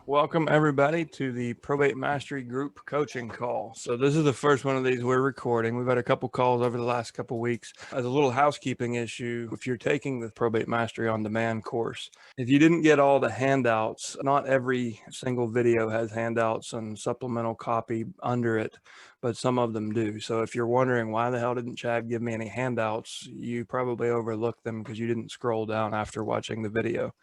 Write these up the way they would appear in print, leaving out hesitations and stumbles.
Welcome everybody to the Probate Mastery Group coaching call. So this is the first one of these we're recording. We've had a couple calls over the last couple weeks. As a little housekeeping issue, if you're taking the Probate Mastery on Demand course, if you didn't get all the handouts, not every single video has handouts and supplemental copy under it, but some of them do. So if you're wondering why the hell didn't Chad give me any handouts, you probably overlooked them because you didn't scroll down after watching the video.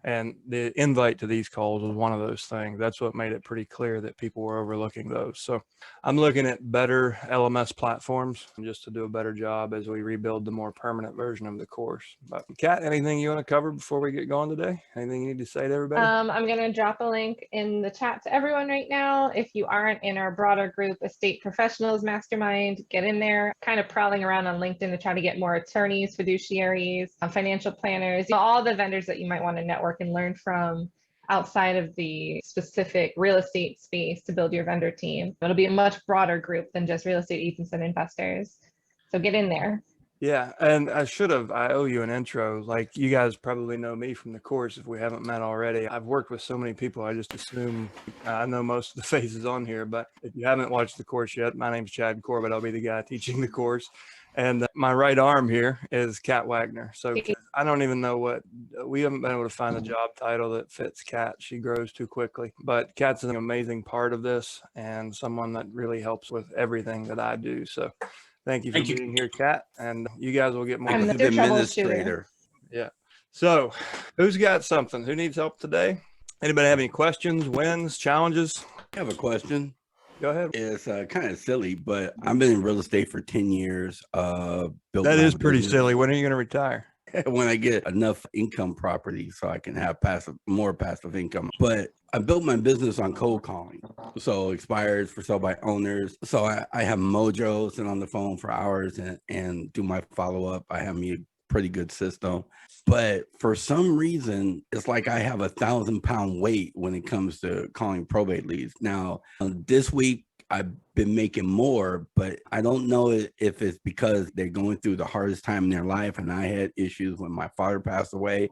And the invite to these calls was one of those things. That's what made it pretty clear that people were overlooking those. So I'm looking at better LMS platforms just to do a better job as we rebuild the more permanent version of the course. But Kat, anything you want to cover before we get going today? Anything you need to say to everybody? I'm going to drop a link in the chat to everyone right now. If you aren't in our broader group, Estate Professionals Mastermind, get in there. Kind of prowling around on LinkedIn to try to get more attorneys, fiduciaries, financial planners, all the vendors that you might want to network and learn from outside of the specific real estate space to build your vendor team. It'll be a much broader group than just real estate agents and investors. So get in there. Yeah, and I owe you an intro. Like, you guys probably know me from the course if we haven't met already. I've worked with so many people, I just assume I know most of the faces on here. But if you haven't watched the course yet, my name's Chad Corbett. I'll be the guy teaching the course. And my right arm here is Kat Wagner. So I don't even know we haven't been able to find a job title that fits Kat. She grows too quickly. But Kat's an amazing part of this and someone that really helps with everything that I do. So thank you for being here, Kat. And you guys will get more. I'm the administrator. Yeah. So who's got something? Who needs help today? Anybody have any questions, wins, challenges? I have a question. Go ahead. It's kind of silly, but I've been in real estate for 10 years. That is pretty silly. When are you going to retire? When I get enough income property so I can have more passive income. But I built my business on cold calling. So expires for sale by owners. So I have Mojo sit on the phone for hours and do my follow-up. I have me a pretty good system. But for some reason, it's like I have 1,000-pound weight when it comes to calling probate leads. Now, this week, I've been making more, but I don't know if it's because they're going through the hardest time in their life. And I had issues when my father passed away,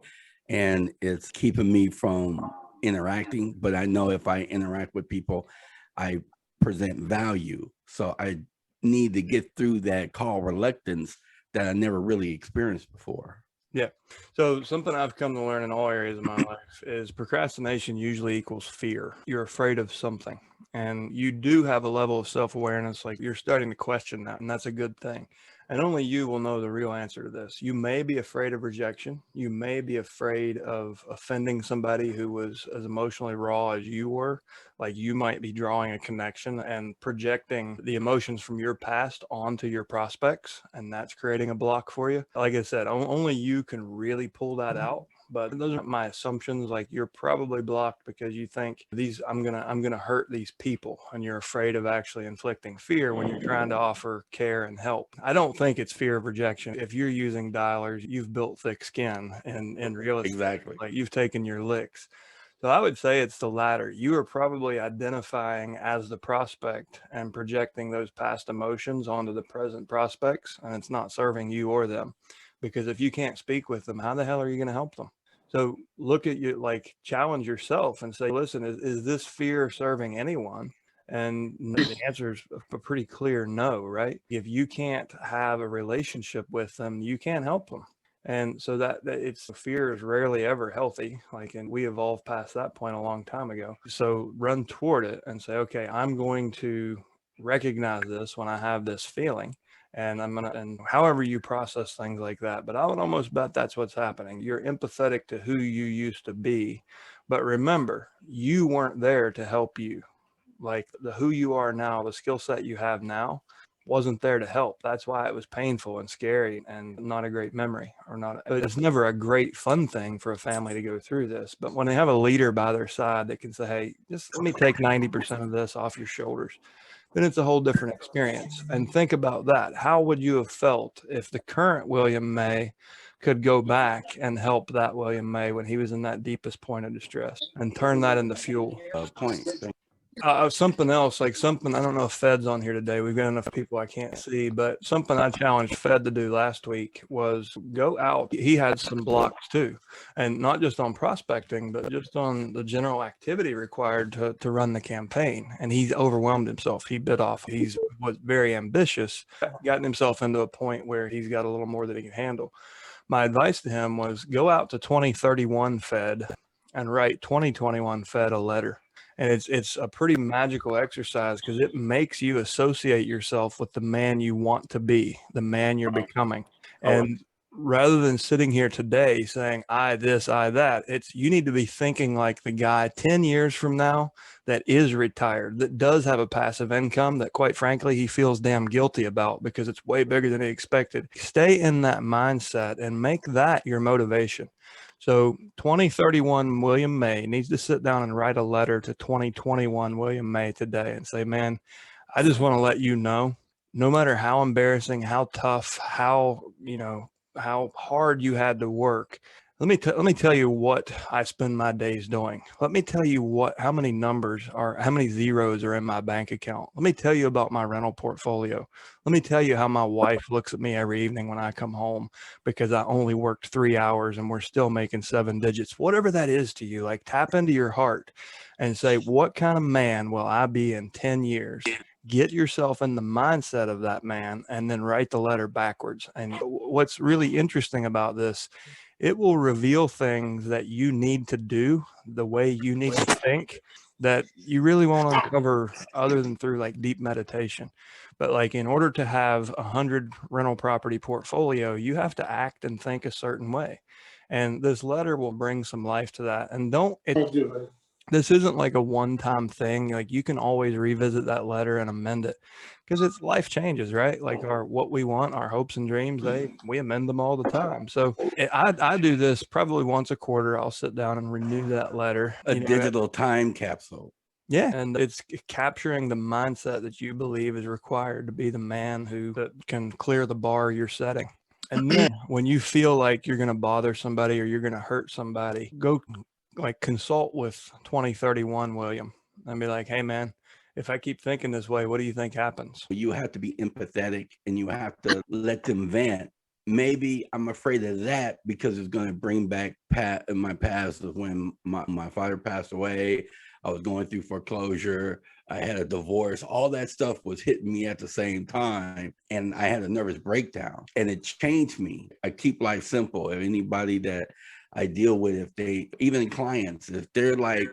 and it's keeping me from interacting. But I know if I interact with people, I present value. So I need to get through that call reluctance that I never really experienced before. Yeah. So something I've come to learn in all areas of my life is procrastination usually equals fear. You're afraid of something, and you do have a level of self-awareness. Like, you're starting to question that, and that's a good thing. And only you will know the real answer to this. You may be afraid of rejection. You may be afraid of offending somebody who was as emotionally raw as you were. Like, you might be drawing a connection and projecting the emotions from your past onto your prospects, and that's creating a block for you. Like I said, only you can really pull that out. But those are my assumptions. Like, you're probably blocked because you think I'm gonna hurt these people, and you're afraid of actually inflicting fear when you're trying to offer care and help. I don't think it's fear of rejection. If you're using dialers, you've built thick skin in real estate. Exactly. Like, you've taken your licks. So I would say it's the latter. You are probably identifying as the prospect and projecting those past emotions onto the present prospects, and it's not serving you or them. Because if you can't speak with them, how the hell are you going to help them? So look at you, like, challenge yourself and say, listen, is this fear serving anyone? And the answer is a pretty clear no, right? If you can't have a relationship with them, you can't help them. And so that it's fear is rarely ever healthy. Like, and we evolved past that point a long time ago. So run toward it and say, okay, I'm going to recognize this when I have this feeling. And and however you process things like that. But I would almost bet that's what's happening. You're empathetic to who you used to be. But remember, you weren't there to help you. Like, the who you are now, the skill set you have now, wasn't there to help. That's why it was painful and scary and not a great memory, it's never a great fun thing for a family to go through this. But when they have a leader by their side that can say, hey, just let me take 90% of this off your shoulders, then it's a whole different experience. And think about that. How would you have felt if the current William May could go back and help that William May when he was in that deepest point of distress and turn that into fuel? Point. Something else, like something, I don't know if Fed's on here today. We've got enough people I can't see, but something I challenged Fed to do last week was go out. He had some blocks too, and not just on prospecting, but just on the general activity required to run the campaign. And he's overwhelmed himself. He bit off. Was very ambitious, gotten himself into a point where he's got a little more than he can handle. My advice to him was go out to 2031 Fed and write 2021 Fed a letter. And it's a pretty magical exercise because it makes you associate yourself with the man you want to be, the man you're becoming. And rather than sitting here today saying, I this, I that, you need to be thinking like the guy 10 years from now that is retired, that does have a passive income that quite frankly, he feels damn guilty about because it's way bigger than he expected. Stay in that mindset and make that your motivation. So 2031 William May needs to sit down and write a letter to 2021 William May today and say, man, I just want to let you know, no matter how embarrassing, how tough, how hard you had to work, let me tell you what I spend my days doing. Let me tell you how many zeros are in my bank account. Let me tell you about my rental portfolio. Let me tell you how my wife looks at me every evening when I come home because I only worked 3 hours and we're still making 7 digits. Whatever that is to you, like tap into your heart and say, what kind of man will I be in 10 years? Get yourself in the mindset of that man and then write the letter backwards. And what's really interesting about this, it will reveal things that you need to do the way you need to think that you really won't uncover other than through like deep meditation. But like in order to have 100 rental property portfolio, you have to act and think a certain way. And this letter will bring some life to that. And this isn't like a one-time thing. Like you can always revisit that letter and amend it because it's life changes, right? Like what we want, our hopes and dreams, we amend them all the time. So I do this probably once a quarter. I'll sit down and renew that letter. A digital time capsule. Yeah. And it's capturing the mindset that you believe is required to be the man that can clear the bar you're setting. And then when you feel like you're going to bother somebody or you're going to hurt somebody, go like consult with 2031 William and be like, hey man, if I keep thinking this way, what do you think happens? You have to be empathetic and you have to let them vent. Maybe I'm afraid of that because it's going to bring back my past of when my father passed away. I was going through foreclosure. I had a divorce. All that stuff was hitting me at the same time. And I had a nervous breakdown and it changed me. I keep life simple. If anybody that I deal with, even clients, if they're like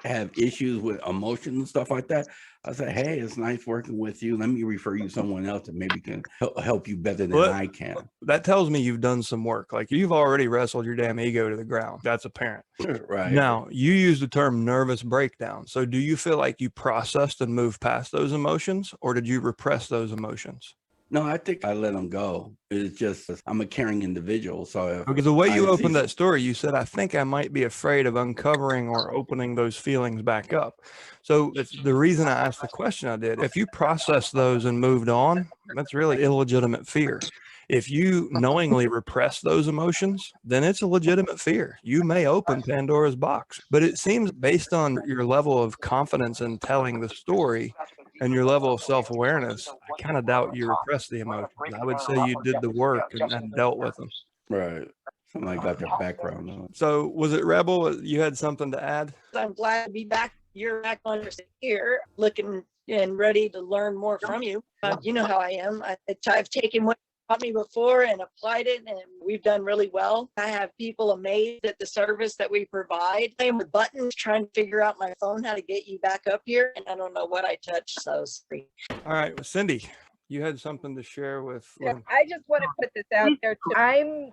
have issues with emotions and stuff like that, I say, hey, it's nice working with you. Let me refer you to someone else that maybe can help you better than I can. That tells me you've done some work. Like you've already wrestled your damn ego to the ground. That's apparent. Right. Now, you use the term nervous breakdown. So do you feel like you processed and moved past those emotions, or did you repress those emotions? No, I think I let them go. It's just I'm a caring individual. So because the way you opened that story, you said, I think I might be afraid of uncovering or opening those feelings back up. So it's the reason I asked the question I did. If you processed those and moved on, that's really illegitimate fear. If you knowingly repress those emotions, then it's a legitimate fear. You may open Pandora's box, but it seems based on your level of confidence in telling the story and your level of self-awareness, I kind of doubt you repressed the emotions. I would say you did the work and dealt with them. Right. Somebody got their background on. So was it Rebel? You had something to add? I'm glad to be back. You're back on your here, looking and ready to learn more from you. You know how I am. I've taken what taught me before and applied it, and we've done really well. I have people amazed at the service that we provide. Playing with buttons, trying to figure out my phone how to get you back up here, and I don't know what I touched, so sorry. All right, well, Cindy, you had something to share with. Yeah, I just want to put this out there too. I'm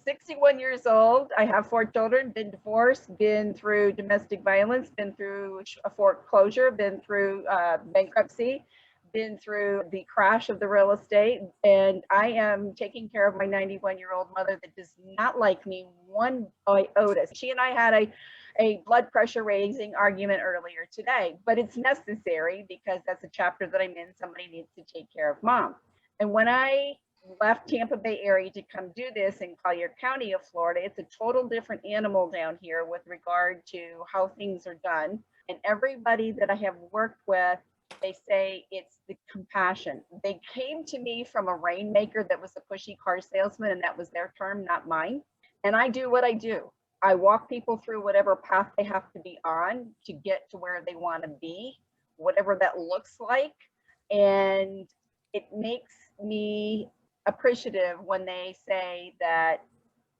61 years old. I have 4 children, been divorced, been through domestic violence, been through a foreclosure, been through bankruptcy, been through the crash of the real estate, and I am taking care of my 91-year-old mother that does not like me one iota. She and I had a blood pressure raising argument earlier today, but it's necessary because that's a chapter that I'm in. Somebody needs to take care of mom. And when I left Tampa Bay area to come do this in Collier County of Florida. It's a total different animal down here with regard to how things are done. And everybody that I have worked with, they say it's the compassion. They came to me from a rainmaker that was a pushy car salesman, and that was their term, not mine. And I do what I do. I walk people through whatever path they have to be on to get to where they want to be, whatever that looks like. And it makes me appreciative when they say that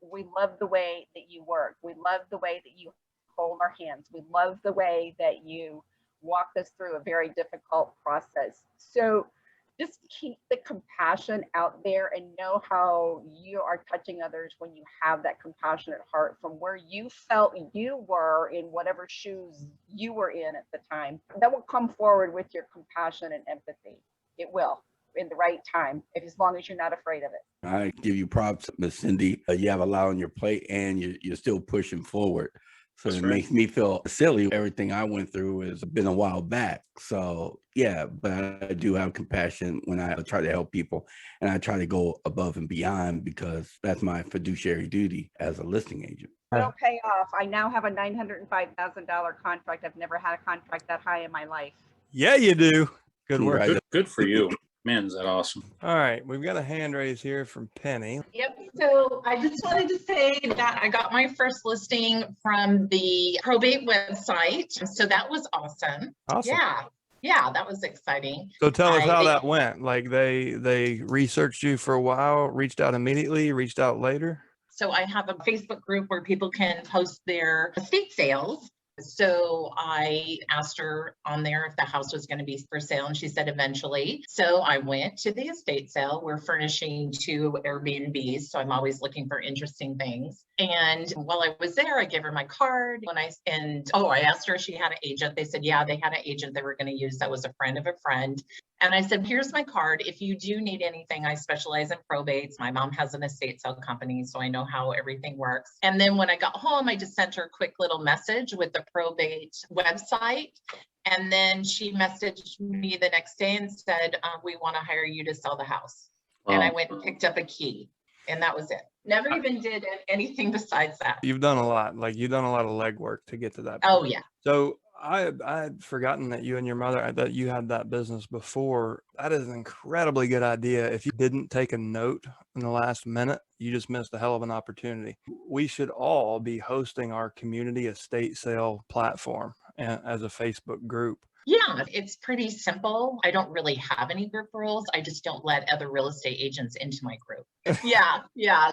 we love the way that you work. We love the way that you hold our hands. We love the way that you walked us through a very difficult process. So just keep the compassion out there and know how you are touching others when you have that compassionate heart from where you felt you were in whatever shoes you were in at the time. That will come forward with your compassion and empathy. It will, in the right time, as long as you're not afraid of it. I give you props, Miss Cindy. You have a lot on your plate and you're still pushing forward. So That's it right. makes me feel silly. Everything I went through has been a while back. So yeah, but I do have compassion when I try to help people, and I try to go above and beyond because that's my fiduciary duty as a listing agent. It'll pay off. I now have a $905,000 contract. I've never had a contract that high in my life. Yeah, you do. Good work. Good for you. Man, is that awesome. All right, we've got a hand raise here from Penny. Yep. So I just wanted to say that I got my first listing from the probate website. So that was awesome. Awesome. Yeah, that was exciting. So tell us how that went. Like they researched you for a while, reached out immediately, reached out later. So I have a Facebook group where people can post their estate sales. So I asked her on there if the house was going to be for sale, and she said eventually. So I went to the estate sale. We're furnishing 2 Airbnbs, so I'm always looking for interesting things. And while I was there, I gave her my card. I asked her if she had an agent. They said, yeah, they had an agent they were going to use that was a friend of a friend. And I said, here's my card. If you do need anything, I specialize in probates. My mom has an estate sale company, so I know how everything works. And then when I got home, I just sent her a quick little message with the probate website. And then she messaged me the next day and said, we want to hire you to sell the house. Wow. And I went and picked up a key, and that was it. Never even did anything besides that. You've done a lot. Like you've done a lot of legwork to get to that point. Oh, yeah. So I had forgotten that you and your mother, that you had that business before. That is an incredibly good idea. If you didn't take a note in the last minute, you just missed a hell of an opportunity. We should all be hosting our community estate sale platform as a Facebook group. Yeah, it's pretty simple. I don't really have any group rules. I just don't let other real estate agents into my group. Yeah.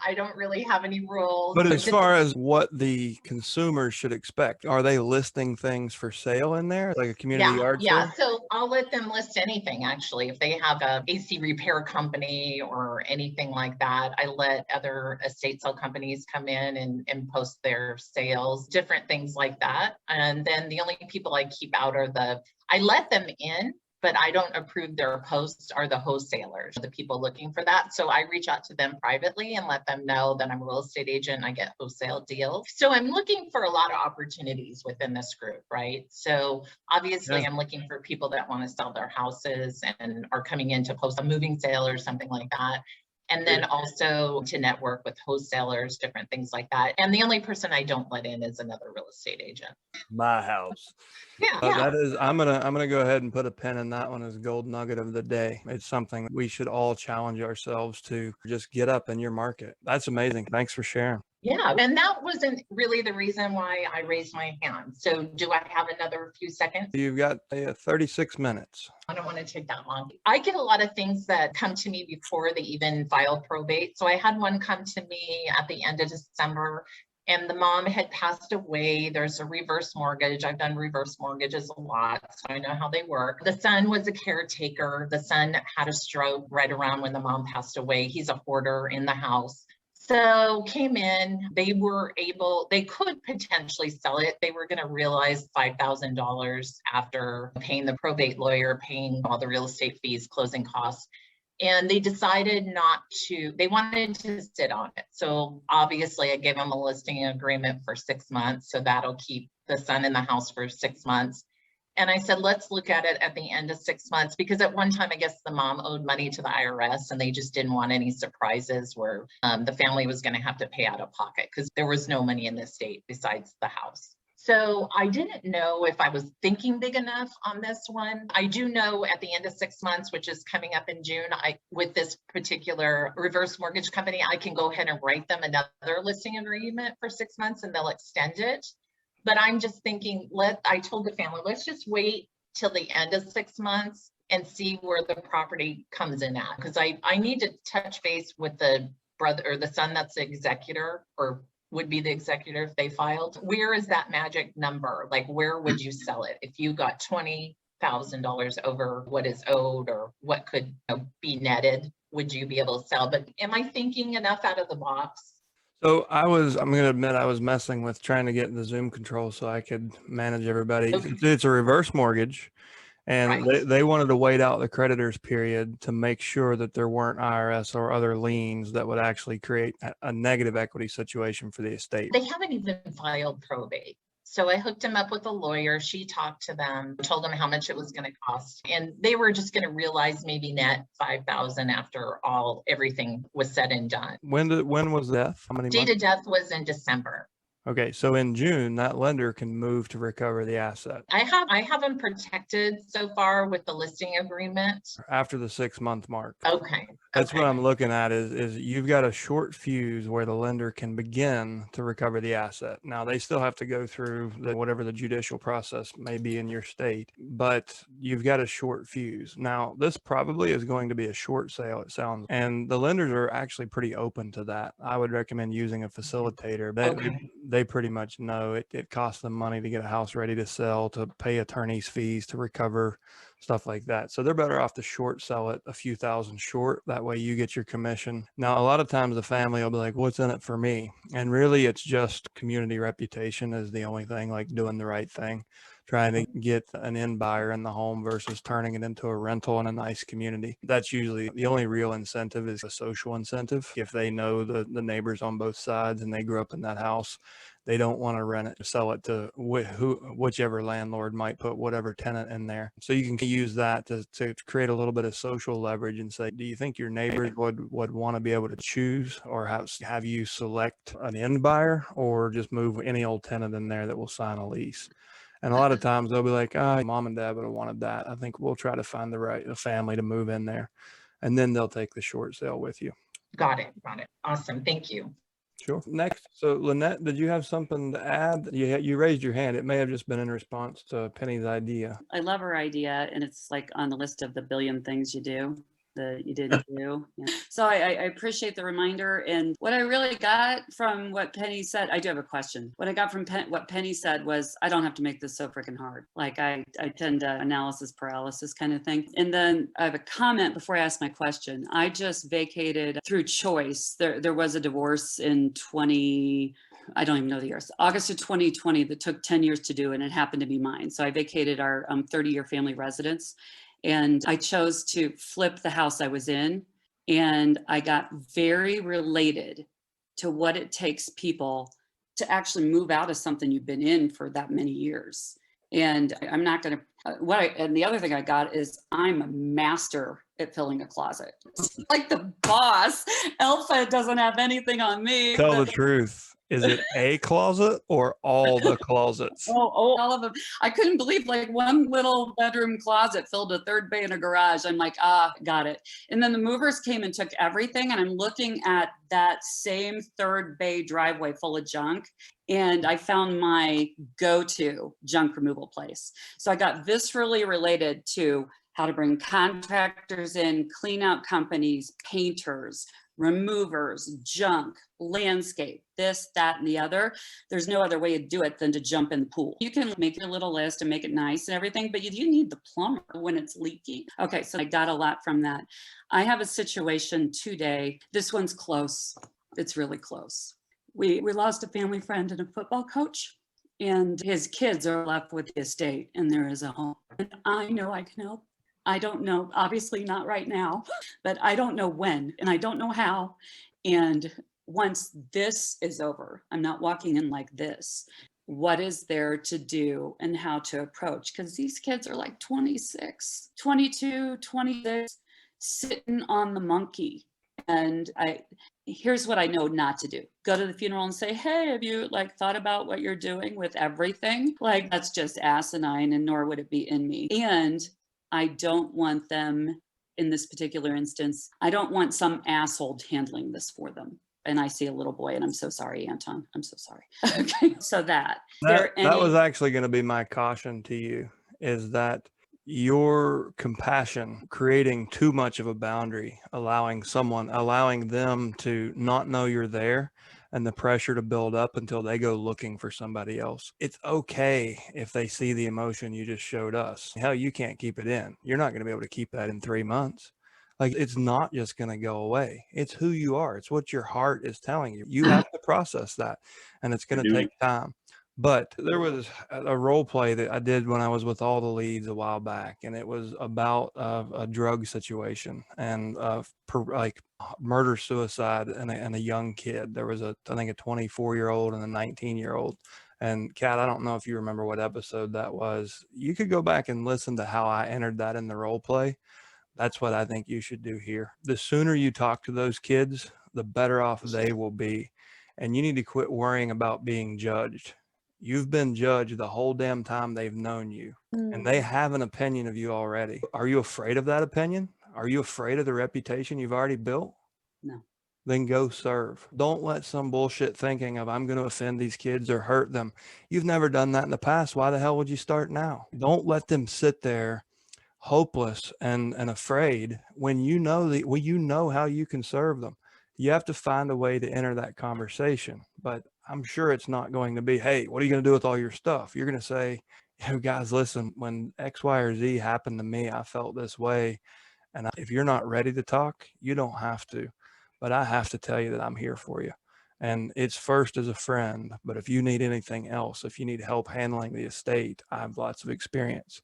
I don't really have any rules. But as far as what the consumers should expect, are they listing things for sale in there, like a community yard sale? Yeah, so I'll let them list anything, actually. If they have a AC repair company or anything like that, I let other estate sale companies come in and post their sales, different things like that. And then the only people I keep out are I let them in, but I don't approve their posts, are the wholesalers, the people looking for that. So I reach out to them privately and let them know that I'm a real estate agent and I get wholesale deals. So I'm looking for a lot of opportunities within this group, right? So obviously I'm looking for people that want to sell their houses and are coming in to post a moving sale or something like that. And then also to network with wholesalers, different things like that. And the only person I don't let in is another real estate agent. My house. Yeah. That is, I'm gonna go ahead and put a pin in that one as gold nugget of the day. It's something we should all challenge ourselves to just get up in your market. That's amazing. Thanks for sharing. Yeah, and that wasn't really the reason why I raised my hand. So do I have another few seconds? You've got 36 minutes. I don't want to take that long. I get a lot of things that come to me before they even file probate. So I had one come to me at the end of December, and the mom had passed away. There's a reverse mortgage. I've done reverse mortgages a lot, so I know how they work. The son was a caretaker. The son had a stroke right around when the mom passed away. He's a hoarder in the house. So came in, they could potentially sell it. They were going to realize $5,000 after paying the probate lawyer, paying all the real estate fees, closing costs. And they decided they wanted to sit on it. So obviously I gave them a listing agreement for 6 months. So that'll keep the son in the house for 6 months. And I said, let's look at it at the end of 6 months, because at one time, I guess the mom owed money to the IRS and they just didn't want any surprises where the family was going to have to pay out of pocket because there was no money in the estate besides the house. So I didn't know if I was thinking big enough on this one. I do know at the end of 6 months, which is coming up in June, with this particular reverse mortgage company, I can go ahead and write them another listing agreement for 6 months and they'll extend it. But I'm just thinking, I told the family, let's just wait till the end of 6 months and see where the property comes in at. Because I need to touch base with the brother or the son that's the executor or would be the executor if they filed. Where is that magic number? Like, where would you sell it? If you got $20,000 over what is owed or what could be netted, would you be able to sell? But am I thinking enough out of the box? So I'm going to admit I was messing with trying to get the Zoom control so I could manage everybody. Okay. It's a reverse mortgage. And Right. they wanted to wait out the creditors period to make sure that there weren't IRS or other liens that would actually create a negative equity situation for the estate. They haven't even filed probate. So I hooked him up with a lawyer. She talked to them, told them how much it was going to cost. And they were just going to realize maybe net $5,000 after everything was said and done. When was death? How many Date months? of death was in December. Okay, so in June, that lender can move to recover the asset. I have them protected so far with the listing agreement. After the 6 month mark. Okay. That's okay. what I'm looking at is you've got a short fuse where the lender can begin to recover the asset. Now they still have to go through whatever the judicial process may be in your state, but you've got a short fuse. Now this probably is going to be a short sale, it sounds, and the lenders are actually pretty open to that. I would recommend using a facilitator. They pretty much know it costs them money to get a house ready to sell, to pay attorney's fees, to recover, stuff like that. So they're better off to short sell it a few thousand short. That way you get your commission. Now, a lot of times the family will be like, what's in it for me? And really it's just community reputation is the only thing, like doing the right thing, trying to get an end buyer in the home versus turning it into a rental in a nice community. That's usually the only real incentive is a social incentive. If they know the neighbors on both sides and they grew up in that house, they don't want to rent it, sell it to whichever landlord might put whatever tenant in there. So you can use that to create a little bit of social leverage and say, do you think your neighbors would want to be able to choose or have you select an end buyer or just move any old tenant in there that will sign a lease? And a lot of times they'll be like, mom and dad would have wanted that. I think we'll try to find the family to move in there. And then they'll take the short sale with you. Got it. Awesome. Thank you. Sure. Next. So Lynette, did you have something to add? You raised your hand. It may have just been in response to Penny's idea. I love her idea, and it's like on the list of the billion things you do that you didn't do. Yeah. So I appreciate the reminder. And what I really got from what Penny said, I do have a question. What I got from what Penny said was, I don't have to make this so freaking hard. Like I tend to analysis paralysis kind of thing. And then I have a comment before I ask my question. I just vacated through choice. There was a divorce in I don't even know the years, August of 2020 that took 10 years to do, and it happened to be mine. So I vacated our 30-year family residence. And I chose to flip the house I was in, and I got very related to what it takes people to actually move out of something you've been in for that many years. And I'm not going to, and the other thing I got is I'm a master at filling a closet. Like the boss. Alpha doesn't have anything on me. Tell the truth. Is it a closet or all the closets? Oh, all of them. I couldn't believe like one little bedroom closet filled a third bay and a garage. I'm like, got it. And then the movers came and took everything. And I'm looking at that same third bay driveway full of junk. And I found my go-to junk removal place. So I got viscerally related to how to bring contractors in, clean out companies, painters, removers, junk, landscape, this, that, and the other. There's no other way to do it than to jump in the pool. You can make your little list and make it nice and everything, but you need the plumber when it's leaky. Okay, so I got a lot from that. I have a situation today. This one's close. It's really close. We lost a family friend and a football coach, and his kids are left with the estate, and there is a home. And I know I can help. I don't know, obviously not right now, but I don't know when, and I don't know how. And once this is over, I'm not walking in like this. what is there to do and how to approach. Because these kids are like 26, 22, 26, sitting on the monkey. And here's what I know not to do. Go to the funeral and say, hey, have you like thought about what you're doing with everything? Like, that's just asinine, and nor would it be in me. And I don't want them, in this particular instance, I don't want some asshole handling this for them. And I see a little boy, and I'm so sorry, Anton. I'm so sorry. Okay, so that was actually going to be my caution to you, is that your compassion creating too much of a boundary, allowing them to not know you're there, and the pressure to build up until they go looking for somebody else. It's okay if they see the emotion you just showed us. Hell, you can't keep it in. You're not going to be able to keep that in 3 months. Like, it's not just going to go away. It's who you are. It's what your heart is telling you. You have to process that, and it's going to take time. But there was a role play that I did when I was with All the Leads a while back, and it was about a drug situation and like murder suicide and a young kid. There was I think a 24-year-old and a 19-year-old. And Kat, I don't know if you remember what episode that was. You could go back and listen to how I entered that in the role play. That's what I think you should do here. The sooner you talk to those kids, the better off they will be. And you need to quit worrying about being judged. You've been judged the whole damn time they've known you, and they have an opinion of you already. Are you afraid of that opinion? Are you afraid of the reputation you've already built? No. Then go serve. Don't let some bullshit thinking of, I'm going to offend these kids or hurt them. You've never done that in the past. Why the hell would you start now? Don't let them sit there hopeless and afraid when you know how you can serve them. You have to find a way to enter that conversation. But I'm sure it's not going to be, hey, what are you going to do with all your stuff? You're going to say, guys, listen, when X, Y, or Z happened to me, I felt this way. And if you're not ready to talk, you don't have to. But I have to tell you that I'm here for you. And it's first as a friend. But if you need anything else, if you need help handling the estate, I have lots of experience.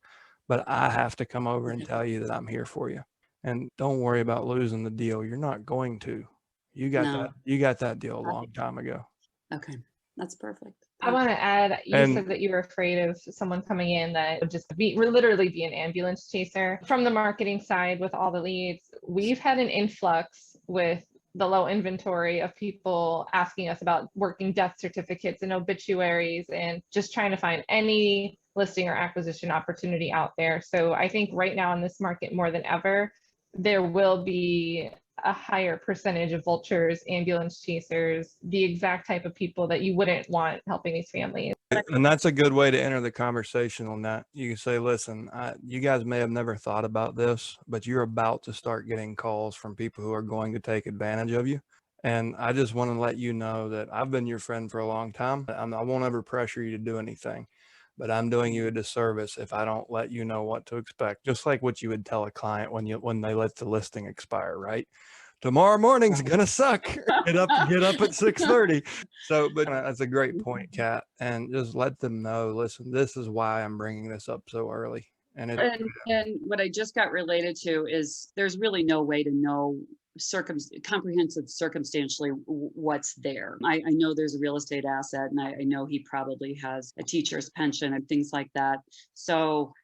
But I have to come over and tell you that I'm here for you. And don't worry about losing the deal. You're not going to. You got that deal a long time ago. Okay, that's perfect. I want to add, you said that you were afraid of someone coming in that would just literally be an ambulance chaser. From the marketing side with All the Leads, we've had an influx with the low inventory of people asking us about working death certificates and obituaries and just trying to find any listing or acquisition opportunity out there. So I think right now in this market more than ever, there will be a higher percentage of vultures, ambulance chasers, the exact type of people that you wouldn't want helping these families. And that's a good way to enter the conversation on that. You can say, listen, you guys may have never thought about this, but you're about to start getting calls from people who are going to take advantage of you. And I just want to let you know that I've been your friend for a long time. I won't ever pressure you to do anything, but I'm doing you a disservice if I don't let you know what to expect. Just like what you would tell a client when they let the listing expire, right? Tomorrow morning's gonna suck. Get up at 6:30. So, but that's a great point, Kat. And just let them know, listen, this is why I'm bringing this up so early. And what I just got related to is there's really no way to know comprehensive circumstantially what's there. I know there's a real estate asset, and I know he probably has a teacher's pension and things like that. So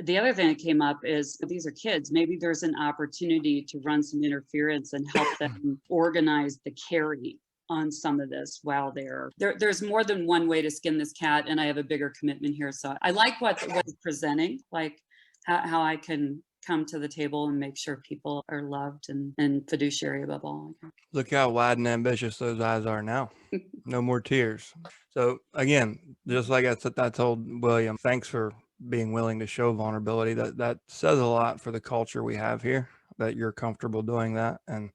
the other thing that came up is these are kids. Maybe there's an opportunity to run some interference and help them organize the carry on some of this while there's more than one way to skin this cat, and I have a bigger commitment here. So I like what's presenting, like how I can come to the table and make sure people are loved and fiduciary above all. Look how wide and ambitious those eyes are now. No more tears. So again, just like I told William, thanks for being willing to show vulnerability. That says a lot for the culture we have here, that you're comfortable doing that. And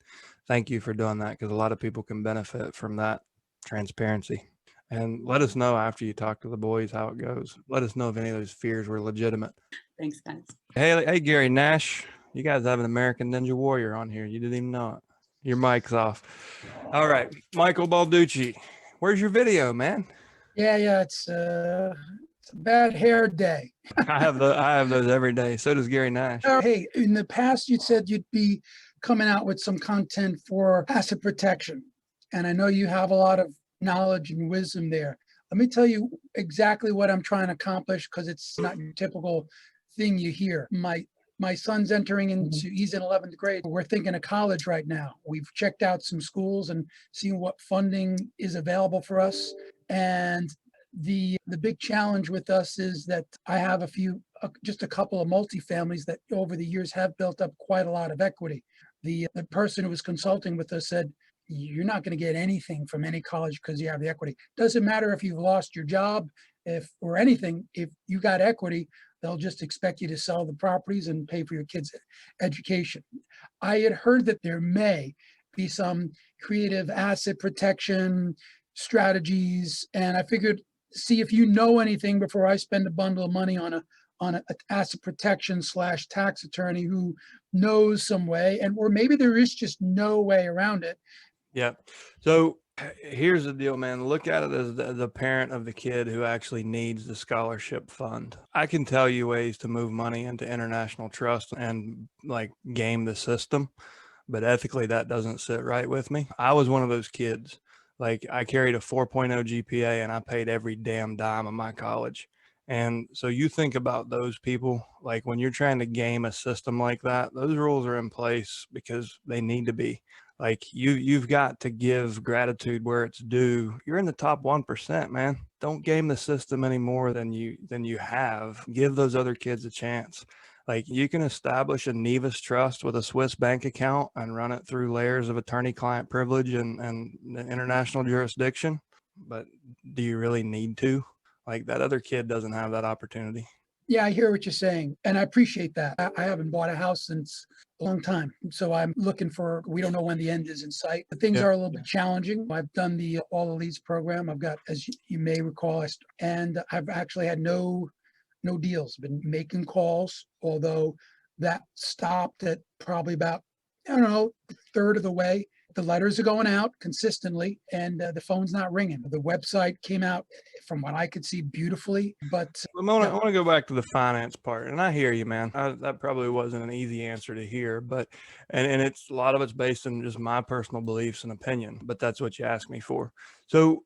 thank you for doing that, because a lot of people can benefit from that transparency. And let us know after you talk to the boys how it goes. Let us know if any of those fears were legitimate. Thanks, guys. Hey, Gary Nash, you guys have an American Ninja Warrior on here. You didn't even know it. Your mic's off. All right, Michael Balducci, where's your video, man? Yeah, it's a bad hair day. I have those every day. So does Gary Nash. Hey, in the past, you said you'd be coming out with some content for asset protection, and I know you have a lot of knowledge and wisdom there. Let me tell you exactly what I'm trying to accomplish, because it's not your typical thing you hear. My son's entering into, he's in 11th grade. We're thinking of college right now. We've checked out some schools and seen what funding is available for us. And the big challenge with us is that I have just a couple of multifamilies that over the years have built up quite a lot of equity. The person who was consulting with us said, you're not going to get anything from any college because you have the equity. Doesn't matter if you've lost your job, or anything, if you got equity, they'll just expect you to sell the properties and pay for your kids' education. I had heard that there may be some creative asset protection strategies, and I figured, see if you know anything before I spend a bundle of money on an asset protection / tax attorney who knows some way, or maybe there is just no way around it. Yeah. So here's the deal, man. Look at it as the parent of the kid who actually needs the scholarship fund. I can tell you ways to move money into international trust and like game the system, but ethically that doesn't sit right with me. I was one of those kids. Like I carried a 4.0 GPA and I paid every damn dime of my college. And so you think about those people, like when you're trying to game a system like that, those rules are in place because they need to be. Like you've got to give gratitude where it's due. You're in the top 1%, man. Don't game the system any more than you have. Give those other kids a chance. Like you can establish a Nevis trust with a Swiss bank account and run it through layers of attorney-client privilege and the international jurisdiction. But do you really need to? Like that other kid doesn't have that opportunity. Yeah, I hear what you're saying, and I appreciate that. I haven't bought a house since a long time, so I'm looking for. We don't know when the end is in sight. But things are a little bit challenging. I've done the All the Leads program. I've got, as you may recall, and I've actually had no deals. Been making calls, although that stopped at probably about, I don't know, a third of the way. The letters are going out consistently, and the phone's not ringing. The website came out, from what I could see, beautifully, but I want to go back to the finance part, and I hear you, man. That probably wasn't an easy answer to hear, but and it's a lot of it's based on just my personal beliefs and opinion, but that's what you asked me for. So,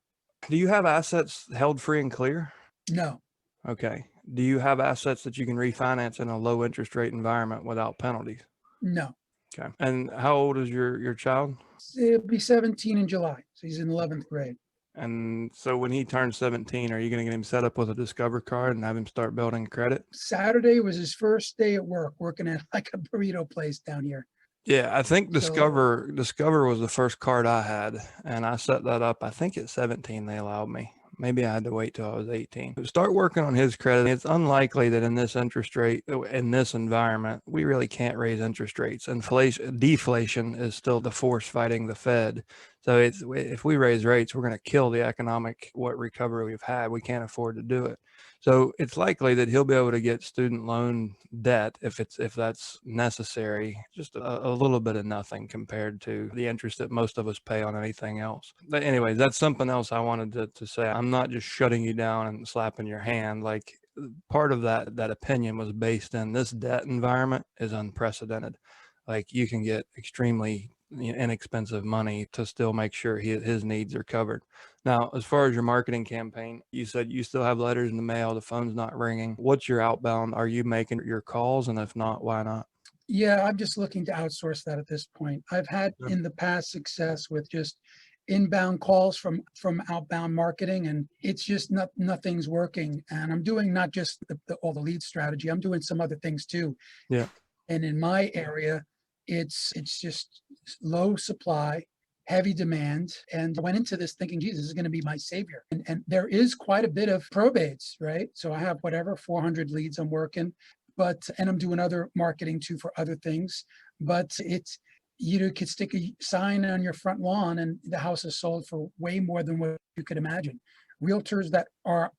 do you have assets held free and clear? no. Okay. Do you have assets that you can refinance in a low interest rate environment without penalties? No. Okay. And how old is your child? He'll be 17 in July, so he's in 11th grade. And so when he turns 17, are you going to get him set up with a Discover card and have him start building credit? Saturday was his first day at work, working at like a burrito place down here. Yeah, I think So- Discover was the first card I had, and I set that up. I think at 17 they allowed me. Maybe I had to wait till I was 18. Start working on his credit. It's unlikely that in this interest rate, in this environment, we really can't raise interest rates. Deflation is still the force fighting the Fed. So if we raise rates, we're going to kill the economic recovery we've had. We can't afford to do it. So it's likely that he'll be able to get student loan debt if that's necessary, just a little bit of nothing compared to the interest that most of us pay on anything else. But anyways, that's something else I wanted to say. I'm not just shutting you down and slapping your hand. Like part of that opinion was based in this debt environment is unprecedented. Like you can get extremely inexpensive money to still make sure his needs are covered. Now, as far as your marketing campaign, you said you still have letters in the mail, the phone's not ringing. What's your outbound? Are you making your calls? And if not, why not? Yeah, I'm just looking to outsource that at this point. I've had in the past success with just inbound calls from outbound marketing, and it's just nothing's working. And I'm doing not just all the lead strategy, I'm doing some other things too. Yeah. And in my area, it's just low supply, heavy demand. And I went into this thinking, Jesus, this is going to be my savior. And there is quite a bit of probates, right? So I have 400 leads I'm working, and I'm doing other marketing too for other things. But you could stick a sign on your front lawn and the house is sold for way more than what you could imagine. Realtors that are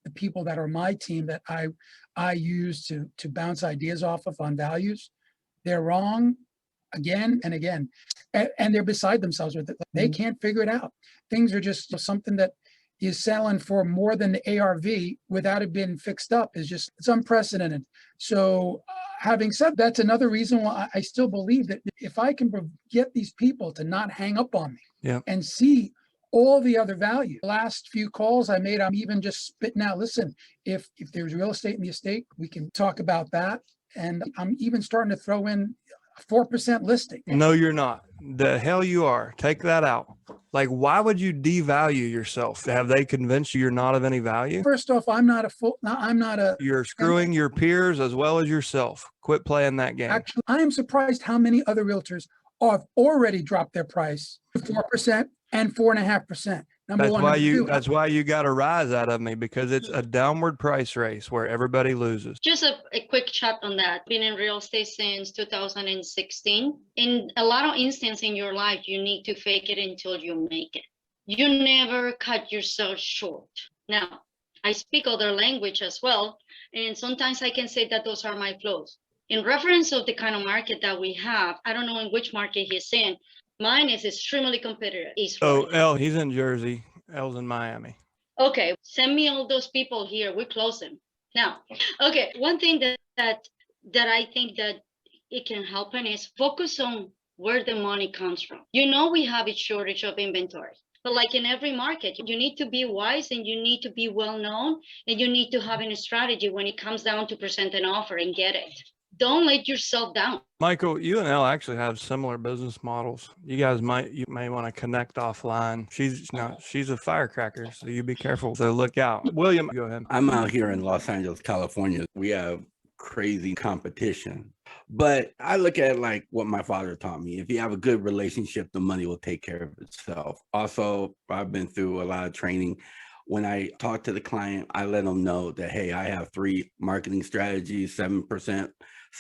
the people that are my team that I use to bounce ideas off of on values, they're wrong again and again, and they're beside themselves with it. They can't figure it out. Things are just something that is selling for more than the ARV without it being fixed up it's unprecedented. So having said that's another reason why I still believe that if I can get these people to not hang up on me and see all the other value. Last few calls I made, I'm even just spitting out, listen, if there's real estate in the estate, we can talk about that. And I'm even starting to throw in a 4% listing. No, you're not. The hell you are. Take that out. Like, why would you devalue yourself? Have they convinced you you're not of any value? First off, I'm not a, You're screwing your peers as well as yourself. Quit playing that game. actually, I am surprised how many other realtors have already dropped their price to 4% and 4.5%. Number That's one. why Number you two, that's why you got a rise out of me, because it's a downward price race where everybody loses. Just a quick chat on that. Been in real estate since 2016. In a lot of instances in your life, you need to fake it until you make it. You never cut yourself short. Now, I speak other language as well, and sometimes I can say that those are my flaws. In reference of the kind of market that we have, I don't know in which market he's in. Mine is extremely competitive. Oh, L, he's in Jersey. L's in Miami. Okay, send me all those people here. We close them now. Okay, one thing that I think that it can help is focus on where the money comes from. You know, we have a shortage of inventory, but like in every market, you need to be wise and you need to be well known and you need to have a strategy when it comes down to present an offer and get it. Don't let yourself down. Michael, you and Elle actually have similar business models. You may want to connect offline. She's a firecracker, so you be careful. So look out. William, go ahead. I'm out here in Los Angeles, California. We have crazy competition. But I look at it like what my father taught me. If you have a good relationship, the money will take care of itself. Also, I've been through a lot of training. When I talk to the client, I let them know that, hey, I have 3 marketing strategies, 7%,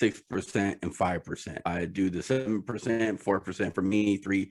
6%, and 5%. I do the 7%, 4% for me, 3%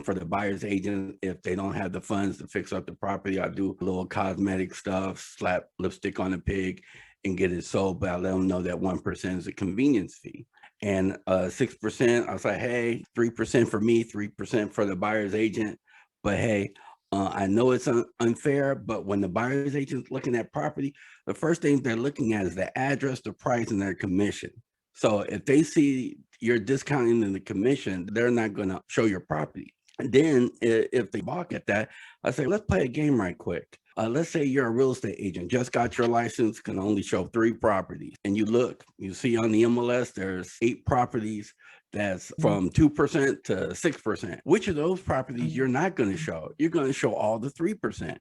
for the buyer's agent. If they don't have the funds to fix up the property, I do a little cosmetic stuff, slap lipstick on the pig and get it sold. But I let them know that 1% is a convenience fee. And 6%, I was like, hey, 3% for me, 3% for the buyer's agent. But hey, I know it's unfair, but when the buyer's agent's looking at property, the first thing they're looking at is the address, the price, and their commission. So if they see you're discounting the commission, they're not going to show your property. And then if they balk at that, I say, let's play a game right quick. Let's say you're a real estate agent, just got your license, can only show 3 properties. And you see on the MLS, there's 8 properties that's from 2% to 6%. Which of those properties you're not going to show? You're going to show all the 3%.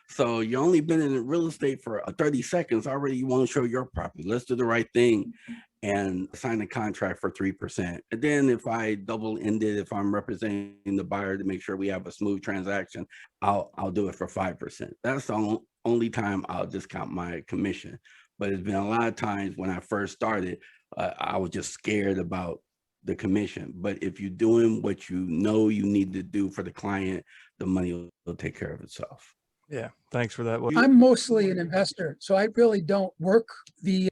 So you only been in real estate for 30 seconds already. You want to show your property. Let's do the right thing and sign a contract for 3%. And then if I double-ended, if I'm representing the buyer to make sure we have a smooth transaction, I'll do it for 5%. That's the only time I'll discount my commission. But it's been a lot of times when I first started, I was just scared about the commission. But if you're doing what you know you need to do for the client, the money will take care of itself. Yeah, thanks for that. I'm mostly an investor, so I really don't work the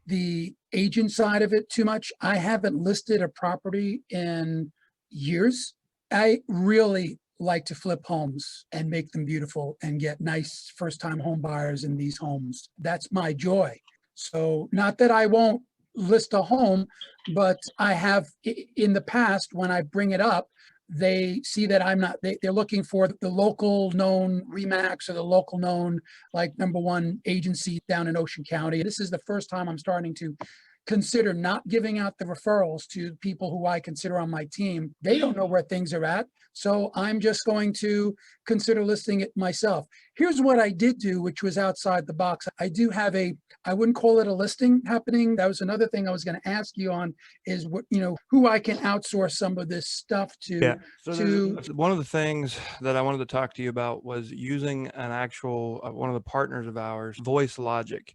agent side of it too much. I haven't listed a property in years. I really like to flip homes and make them beautiful and get nice first-time home buyers in these homes. That's my joy. So not that I won't list a home, but I have in the past, when I bring it up, they see that I'm not, they're looking for the local known RE/MAX or the local known like #1 agency down in Ocean County. This is the first time I'm starting to consider not giving out the referrals to people who I consider on my team. They don't know where things are at. So I'm just going to consider listing it myself. Here's what I did do, which was outside the box. I do have I wouldn't call it a listing happening. That was another thing I was going to ask you on is what, who I can outsource some of this stuff to. Yeah. So one of the things that I wanted to talk to you about was using an actual, one of the partners of ours, Voice Logic.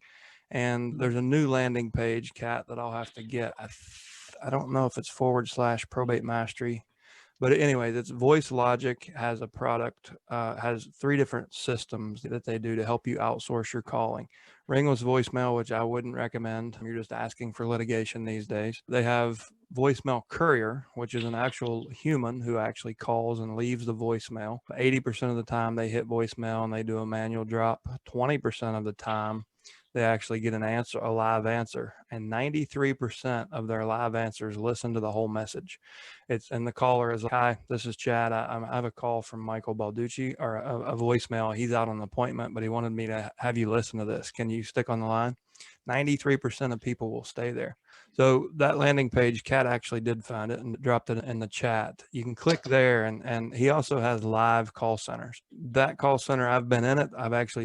And there's a new landing page, Kat, that I'll have to get. I don't know if it's / probate mastery. But anyways, it's Voice Logic has a product, has 3 different systems that they do to help you outsource your calling. Ringless voicemail, which I wouldn't recommend. You're just asking for litigation these days. They have Voicemail Courier, which is an actual human who actually calls and leaves the voicemail. 80% of the time they hit voicemail and they do a manual drop. 20% of the time they actually get an answer, a live answer, and 93% of their live answers listen to the whole message. And the caller is, hi, this is Chad. I have a call from Michael Balducci, or a voicemail. He's out on an appointment, but he wanted me to have you listen to this. Can you stick on the line? 93% of people will stay there. So that landing page, Kat actually did find it and dropped it in the chat. You can click there, and he also has live call centers. That call center, I've been in it.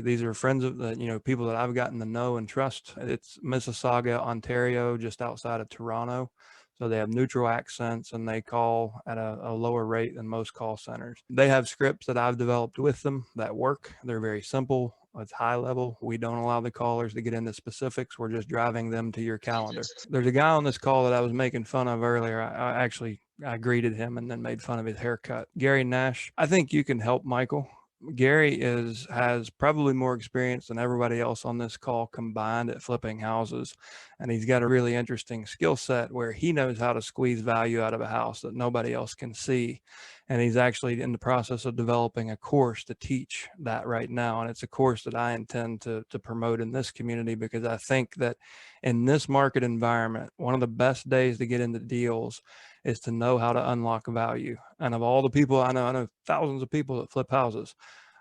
These are friends of the, people that I've gotten to know and trust. It's Mississauga, Ontario, just outside of Toronto. So they have neutral accents, and they call at a lower rate than most call centers. They have scripts that I've developed with them that work. They're very simple. It's high level. We don't allow the callers to get into specifics. We're just driving them to your calendar. There's a guy on this call that I was making fun of earlier. I greeted him and then made fun of his haircut. Gary Nash, I think you can help Michael. Gary has probably more experience than everybody else on this call combined at flipping houses. And he's got a really interesting skill set where he knows how to squeeze value out of a house that nobody else can see. And he's actually in the process of developing a course to teach that right now. And it's a course that I intend to promote in this community, because I think that in this market environment, one of the best days to get into deals is to know how to unlock value. And of all the people I know thousands of people that flip houses.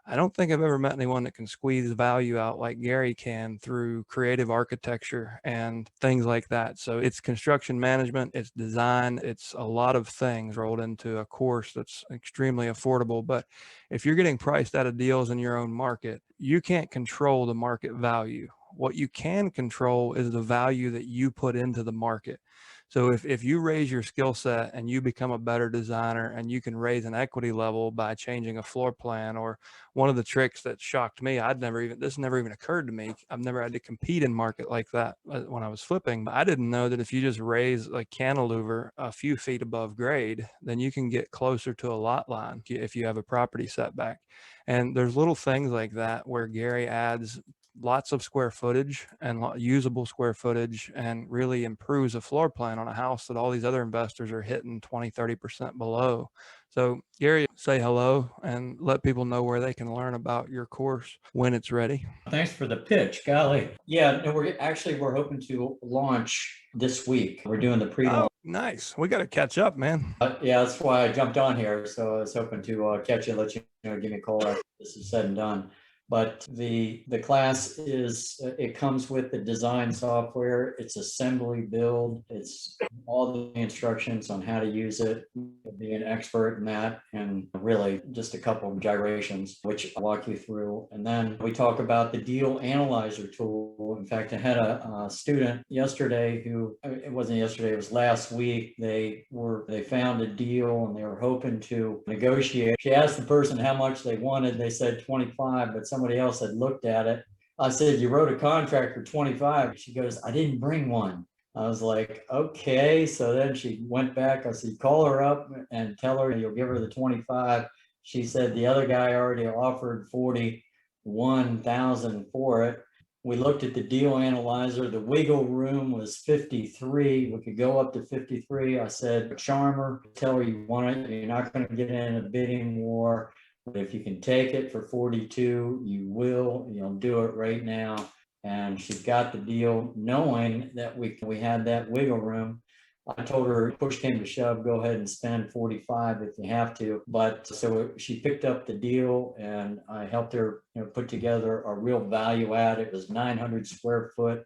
I don't think I've ever met anyone that can squeeze value out like Gary can through creative architecture and things like that. So it's construction management, it's design, it's a lot of things rolled into a course that's extremely affordable. But if you're getting priced out of deals in your own market, you can't control the market value. What you can control is the value that you put into the market. So if you raise your skill set and you become a better designer, and you can raise an equity level by changing a floor plan, or one of the tricks that shocked me, this never even occurred to me. I've never had to compete in market like that when I was flipping, but I didn't know that if you just raise a cantilever a few feet above grade, then you can get closer to a lot line if you have a property setback. And there's little things like that where Gary adds lots of square footage and usable square footage, and really improves a floor plan on a house that all these other investors are hitting 20-30% below. So Gary, say hello and let people know where they can learn about your course when it's ready. Thanks for the pitch. Golly. Yeah, no, we're hoping to launch this week. We're doing the pre-launch. Oh, nice. We got to catch up, man. Yeah, that's why I jumped on here. So I was hoping to catch you, let you know, give me a call after this is said and done. But the class it comes with the design software. It's assembly build. It's all the instructions on how to use it, be an expert in that, and really just a couple of gyrations, which I'll walk you through. And then we talk about the deal analyzer tool. In fact, I had a student yesterday it wasn't yesterday, it was last week. They found a deal and they were hoping to negotiate. She asked the person how much they wanted. They said 25, but somebody else had looked at it. I said, you wrote a contract for 25. She goes, I didn't bring one. I was like, okay. So then she went back. I said, call her up and tell her you'll give her the 25. She said the other guy already offered 41,000 for it. We looked at the deal analyzer. The wiggle room was 53. We could go up to 53. I said, charm her, tell her you want it. You're not going to get in a bidding war. But if you can take it for 42, you will. You'll do it right now. And she got the deal knowing that we had that wiggle room. I told her, push came to shove, go ahead and spend 45 if you have to. But so she picked up the deal, and I helped her put together a real value add. It was 900 square foot,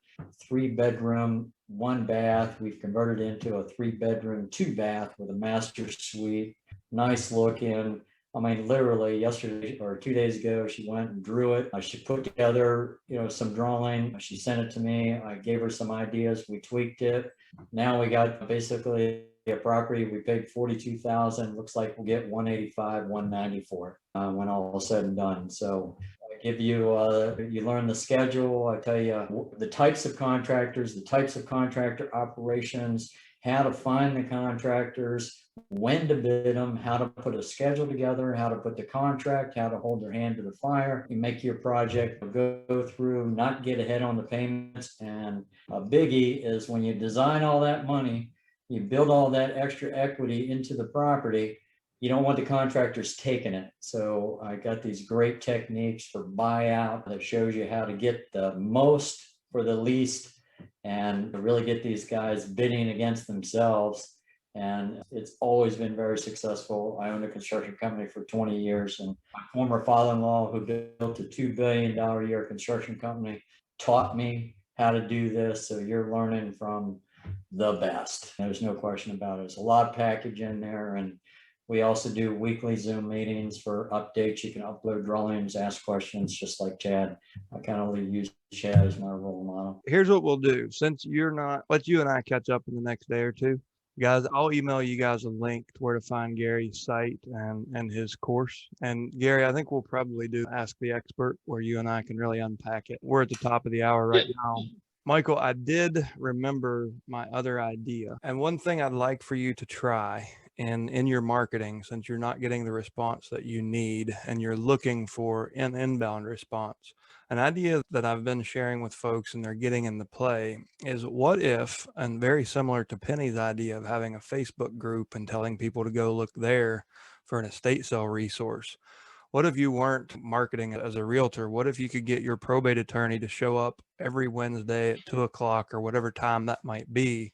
3-bedroom, 1 bath. We've converted it into a 3-bedroom, 2 bath with a master suite. Nice looking. I mean, literally yesterday or 2 days ago, she went and drew it. She put together, some drawing. She sent it to me. I gave her some ideas. We tweaked it. Now we got basically a property. We paid 42,000. Looks like we'll get 185, 190 for it when all is said and done. So I give you, you learn the schedule. I tell you the types of contractors, the types of contractor operations, how to find the contractors, when to bid them, how to put a schedule together, how to put the contract, how to hold their hand to the fire. You make your project go through, not get ahead on the payments. And a biggie is when you design all that money, you build all that extra equity into the property, you don't want the contractors taking it. So I got these great techniques for buyout that shows you how to get the most for the least and really get these guys bidding against themselves. And it's always been very successful. I owned a construction company for 20 years, and my former father-in-law, who built a $2 billion a year construction company, taught me how to do this. So you're learning from the best. There's no question about it. There's a lot of package in there. And we also do weekly Zoom meetings for updates. You can upload drawings, ask questions, just like Chad. I kind of use Chad as my role model. Here's what we'll do. Since you're not, let you and I catch up in the next day or two. Guys, I'll email you guys a link to where to find Gary's site and his course. And Gary, I think we'll probably do Ask the Expert, where you and I can really unpack it. We're at the top of the hour right now. Michael, I did remember my other idea. And one thing I'd like for you to try in your marketing, since you're not getting the response that you need and you're looking for an inbound response, an idea that I've been sharing with folks and they're getting into play is, what if, and very similar to Penny's idea of having a Facebook group and telling people to go look there for an estate sale resource. What if you weren't marketing as a realtor? What if you could get your probate attorney to show up every Wednesday at 2 o'clock or whatever time that might be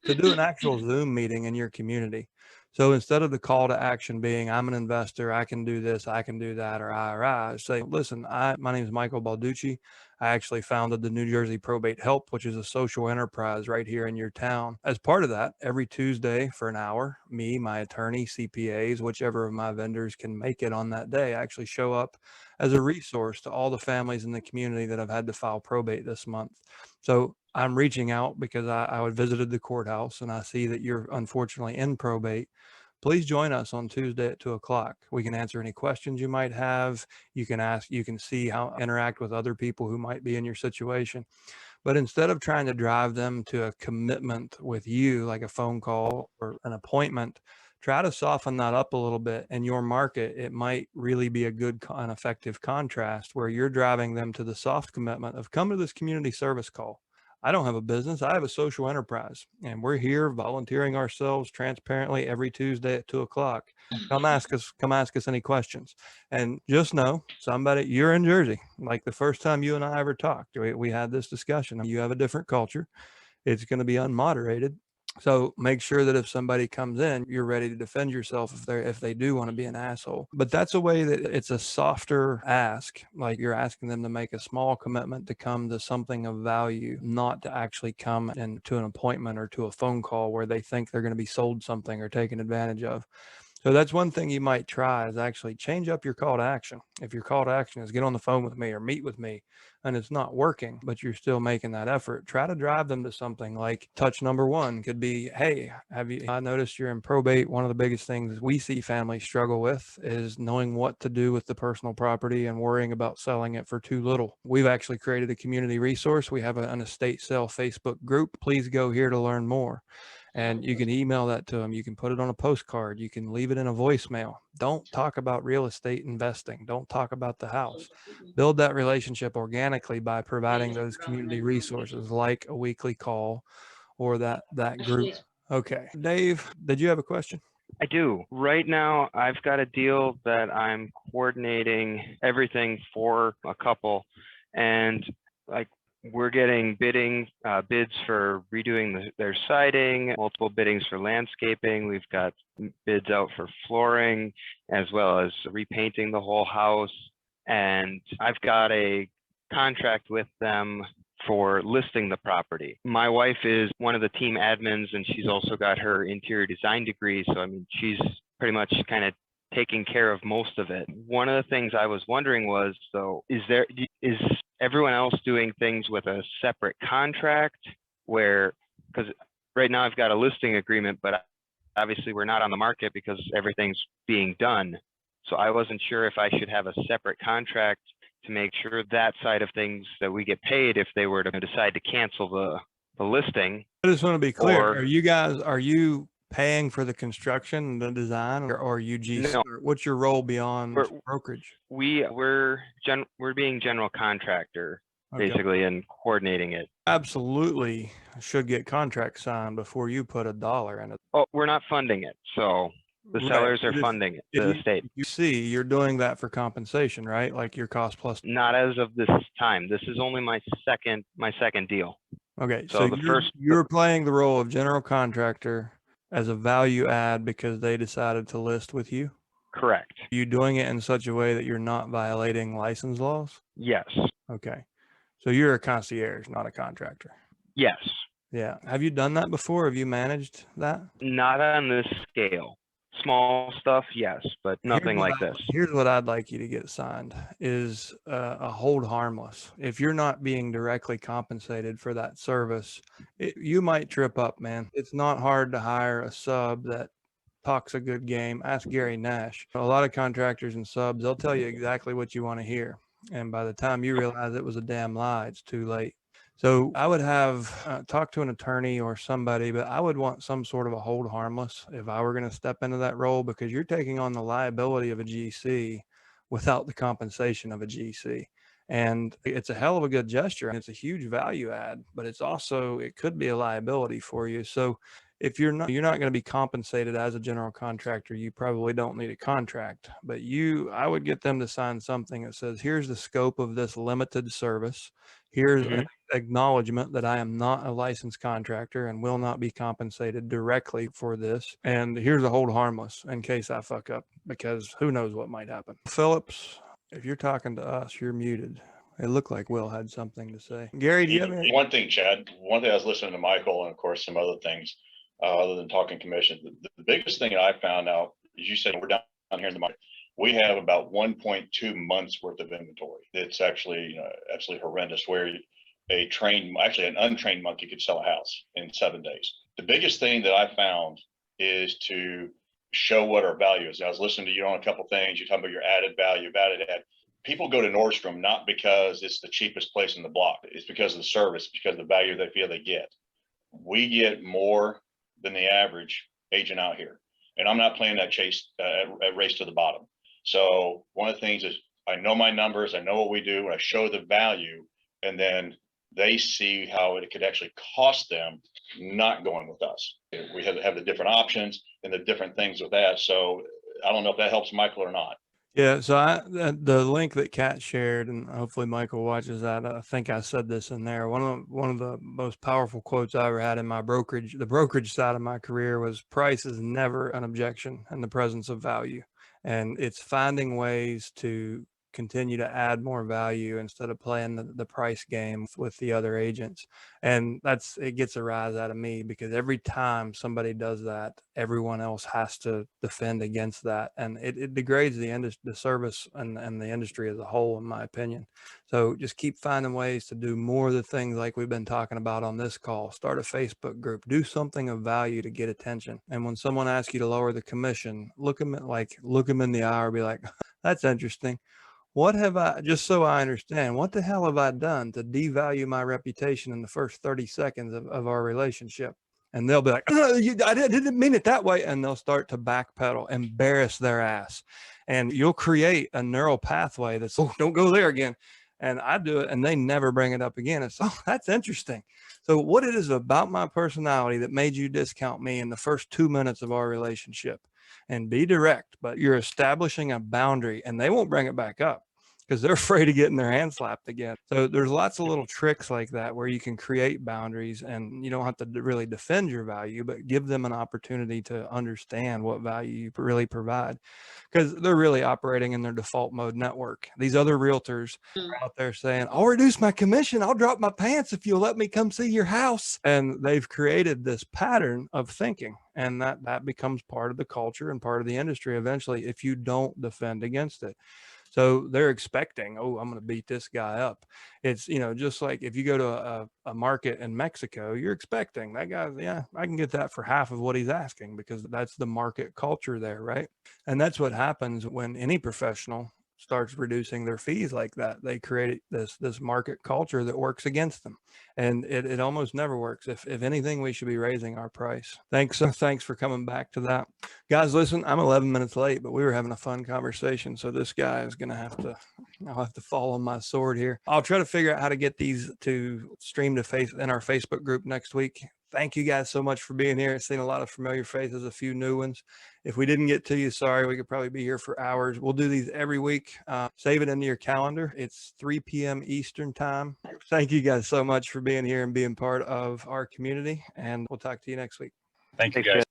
to do an actual Zoom meeting in your community? So instead of the call to action being, I'm an investor, I can do this, I can do that, or I, say, listen, my name is Michael Balducci. I actually founded the New Jersey Probate Help, which is a social enterprise right here in your town. As part of that, every Tuesday for an hour, me, my attorney, CPAs, whichever of my vendors can make it on that day, actually show up as a resource to all the families in the community that have had to file probate this month. So I'm reaching out because I visited the courthouse and I see that you're unfortunately in probate. Please join us on Tuesday at 2 o'clock. We can answer any questions you might have. You can ask, you can see how interact with other people who might be in your situation. But instead of trying to drive them to a commitment with you, like a phone call or an appointment, try to soften that up a little bit. In your market, it might really be a good and effective contrast where you're driving them to the soft commitment of, come to this community service call. I don't have a business. I have a social enterprise, and we're here volunteering ourselves transparently every Tuesday at 2 o'clock. Come ask us any questions. And just know, somebody, you're in Jersey. Like the first time you and I ever talked, we had this discussion. You have a different culture. It's going to be unmoderated. So make sure that if somebody comes in, you're ready to defend yourself if they do want to be an asshole. But that's a way that it's a softer ask, like you're asking them to make a small commitment to come to something of value, not to actually come into an appointment or to a phone call where they think they're going to be sold something or taken advantage of. So that's one thing you might try, is actually change up your call to action. If your call to action is get on the phone with me or meet with me, and it's not working, but you're still making that effort, try to drive them to something like touch number one could be, hey, I noticed you're in probate. One of the biggest things we see families struggle with is knowing what to do with the personal property and worrying about selling it for too little. We've actually created a community resource. We have an estate sale Facebook group. Please go here to learn more. And you can email that to them. You can put it on a postcard. You can leave it in a voicemail. Don't talk about real estate investing. Don't talk about the house. Build that relationship organically by providing those community resources like a weekly call or that group. Okay. Dave, did you have a question? I do. Right now, I've got a deal that I'm coordinating everything for a couple, and like, we're getting bids for redoing their siding, multiple biddings for landscaping. We've got bids out for flooring, as well as repainting the whole house. And I've got a contract with them for listing the property. My wife is one of the team admins, and she's also got her interior design degree. So, I mean, she's pretty much kind of taking care of most of it. One of the things I was wondering was, though, is everyone else doing things with a separate contract where, because right now I've got a listing agreement, but obviously we're not on the market because everything's being done. So I wasn't sure if I should have a separate contract to make sure that side of things that we get paid if they were to decide to cancel the listing. I just want to be clear. Are you paying for the construction and the design, or are you GC? No. What's your role beyond brokerage? We're being general contractor, basically, and coordinating it. Absolutely should get contracts signed before you put $1 in it. Oh, we're not funding it, so The Right. sellers are But funding it, if the state. you see, you're doing that for compensation, right? Like your cost plus. Not as of this time. This is only my second deal. Okay, So so the you're playing the role of general contractor as a value add because they decided to list with you. Correct. Are you doing it in such a way that you're not violating license laws? Yes. Okay, so you're a concierge, not a contractor. Yes. Yeah. Have you done that before? Have you managed that? Not on this scale. Small stuff, yes, but nothing like this. Here's what I'd like you to get signed is a hold harmless. If you're not being directly compensated for that service, you might trip up, man. It's not hard to hire a sub that talks a good game. Ask Gary Nash. A lot of contractors and subs, they'll tell you exactly what you want to hear. And by the time you realize it was a damn lie, it's too late. So I would have talk to an attorney or somebody, but I would want some sort of a hold harmless if I were going to step into that role, because you're taking on the liability of a GC without the compensation of a GC. And it's a hell of a good gesture. And it's a huge value add, but it's also, it could be a liability for you. So if you're not going to be compensated as a general contractor, you probably don't need a contract. But I would get them to sign something that says, here's the scope of this limited service. Here's an acknowledgement that I am not a licensed contractor and will not be compensated directly for this. And here's a hold harmless in case I fuck up, because who knows what might happen. Phillips, if you're talking to us, you're muted. It looked like Will had something to say. Gary, do you have any? One thing, Chad, one thing I was listening to Michael and of course some other things other than talking commission. The biggest thing that I found out, as you said, we're down here in the market. We have about 1.2 months worth of inventory. It's actually absolutely horrendous, where an untrained monkey could sell a house in 7 days. The biggest thing that I found is to show what our value is. I was listening to you on a couple things. You're talking about your added value, people go to Nordstrom not because it's the cheapest place in the block. It's because of the service, because of the value they feel they get. We get more than the average agent out here. And I'm not playing that chase at race to the bottom. So one of the things is I know my numbers, I know what we do, and I show the value, and then they see how it could actually cost them not going with us. We have the different options and the different things with that. So I don't know if that helps Michael or not. Yeah, so the link that Kat shared, and hopefully Michael watches that. I think I said this in there. One of the most powerful quotes I ever had in my brokerage, the brokerage side of my career, was price is never an objection in the presence of value. And it's finding ways to continue to add more value instead of playing the price game with the other agents. And it gets a rise out of me, because every time somebody does that, everyone else has to defend against that. And it degrades the service and the industry as a whole, in my opinion. So just keep finding ways to do more of the things like we've been talking about on this call. Start a Facebook group, do something of value to get attention. And when someone asks you to lower the commission, look them in the eye or be like, that's interesting. What have I, just so I understand, what the hell have I done to devalue my reputation in the first 30 seconds of our relationship? And they'll be like, oh, I didn't mean it that way. And they'll start to backpedal, embarrass their ass. And you'll create a neural pathway that's, oh, don't go there again. And I do it and they never bring it up again. It's, oh, that's interesting. So what it is about my personality that made you discount me in the first 2 minutes of our relationship? And be direct, but you're establishing a boundary and they won't bring it back up because they're afraid of getting their hand slapped again. So there's lots of little tricks like that where you can create boundaries, and you don't have to really defend your value, but give them an opportunity to understand what value you really provide, because they're really operating in their default mode network. These other realtors are out there saying, I'll reduce my commission, I'll drop my pants if you'll let me come see your house. And they've created this pattern of thinking, and that becomes part of the culture and part of the industry eventually if you don't defend against it. So they're expecting, oh, I'm going to beat this guy up. It's, just like if you go to a market in Mexico, you're expecting that guy, yeah, I can get that for half of what he's asking, because that's the market culture there, right? And that's what happens when any professional starts reducing their fees like that. They create this market culture that works against them, and it almost never works. If anything, we should be raising our price. Thanks for coming back to that, guys. Listen, I'm 11 minutes late, but we were having a fun conversation, so this guy is gonna I'll have to fall on my sword here. I'll try to figure out how to get these to stream to in our Facebook group next week. Thank you guys so much for being here. I've seen a lot of familiar faces, a few new ones. If we didn't get to you, sorry, we could probably be here for hours. We'll do these every week. Save it into your calendar. It's 3 p.m. Eastern time. Thank you guys so much for being here and being part of our community. And we'll talk to you next week. Thank you, Thanks, guys.